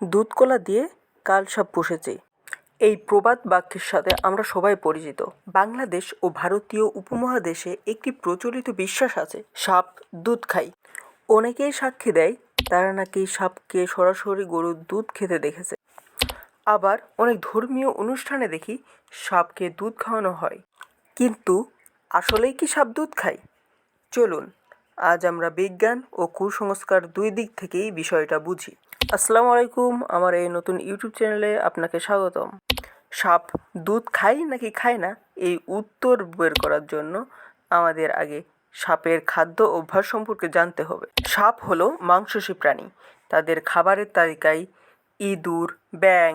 দুধ কলা দিয়ে কাল সাপ পুষেছে। এই প্রবাদ বাক্যের সাথে আমরা সবাই পরিচিত। বাংলাদেশ ও ভারতীয় উপমহাদেশে একটি প্রচলিত বিশ্বাস আছে, সাপ দুধ খায়। অনেকেই সাক্ষী দেয় তারা নাকি সাপকে সরাসরি গরুর দুধ খেতে দেখেছে। আবার অনেক ধর্মীয় অনুষ্ঠানে দেখি সাপকে দুধ খাওয়ানো হয়। কিন্তু আসলেই কি সাপ দুধ খায়? চলুন আজ আমরা বিজ্ঞান ও কুসংস্কার দুই দিক থেকেই বিষয়টা বুঝি। আসসালামু আলাইকুম, আমার এই নতুন ইউটিউব চ্যানেলে আপনাকে স্বাগতম। সাপ দুধ খায় নাকি খায় না, এই উত্তর বের করার জন্য আমাদের আগে সাপের খাদ্য অভ্যাস সম্পর্কে জানতে হবে। সাপ হলো মাংসাশী প্রাণী। তাদের খাবারের তালিকায় ইঁদুর, ব্যাঙ,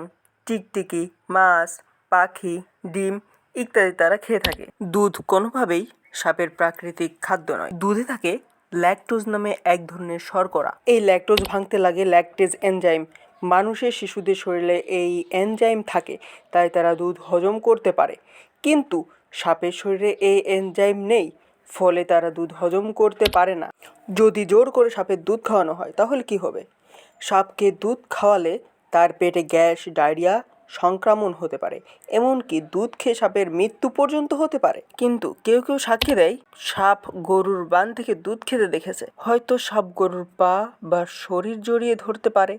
টিকটিকি, মাছ, পাখি, ডিম ইত্যাদি তারা খেয়ে থাকে। দুধ কোনোভাবেই সাপের প্রাকৃতিক খাদ্য নয়। দুধে থাকে ল্যাকটোজ নামে এক ধরনের শর্করা। এই ল্যাকটোজ ভাঙতে লাগে ল্যাকটেজ এনজাইম। মানুষের শিশুদের শরীরে এই এনজাইম থাকে, তাই তারা দুধ হজম করতে পারে। কিন্তু সাপের শরীরে এই এনজাইম নেই, ফলে তারা দুধ হজম করতে পারে না। যদি জোর করে সাপের দুধ খাওয়ানো হয় তাহলে কি হবে? সাপকে দুধ খাওয়ালে তার পেটে গ্যাস, ডায়রিয়া, সংক্রমণ হতে পারে, এমনকি দুধ খেয়ে সাপের মৃত্যু পর্যন্ত হতে পারে। কিন্তু কেউ কেউ সাক্ষী দেয় সাপ গরুর বান থেকে দুধ খেতে দেখেছে। হয়তো সাপ গরুর পা বা শরীর জড়িয়ে ধরতে পারে।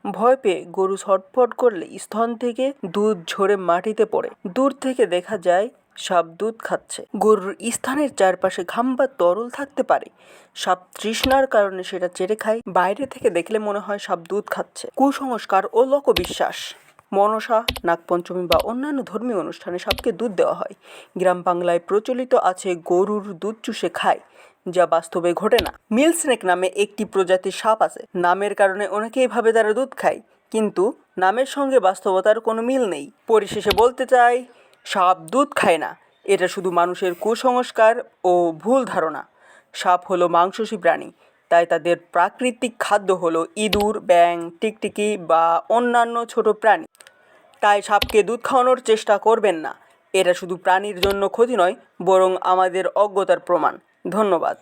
ভয় পেয়ে গরু ছটফট করলে স্তন থেকে দুধ ঝরে মাটিতে পড়ে। দূর থেকে দেখা যায় সাপ দুধ খাচ্ছে। গরুর স্থানের চারপাশে ঘাম বা তরল থাকতে পারে। সাপ তৃষ্ণার কারণে সেটা চেটে খায়। বাইরে থেকে দেখলে মনে হয় সাপ দুধ খাচ্ছে। কুসংস্কার ও লোকবিশ্বাস। মনসা, নাগপঞ্চমী বা অন্যান্য ধর্মীয় অনুষ্ঠানে সাপকে দুধ দেওয়া হয়। গ্রাম বাংলায় প্রচলিত আছে গরুর দুধ চুষে খায়, যা বাস্তবে ঘটে না। মিল স্নেক নামে একটি প্রজাতির সাপ আছে। নামের কারণে অনেকেই ভাবে তারা দুধ খায়, কিন্তু নামের সঙ্গে বাস্তবতার কোনো মিল নেই। পরিশেষে বলতে চাই, সাপ দুধ খায় না। এটা শুধু মানুষের কুসংস্কার ও ভুল ধারণা। সাপ হলো মাংসাশী প্রাণী, তাই তাদের প্রাকৃতিক খাদ্য হলো ইঁদুর, ব্যাঙ, টিকটিকি বা অন্যান্য ছোট প্রাণী। তাই সাপকে দুধ খাওয়ানোর চেষ্টা করবেন না। এটা শুধু প্রাণীর জন্য ক্ষতি নয়, বরং আমাদের অজ্ঞতার প্রমাণ। ধন্যবাদ।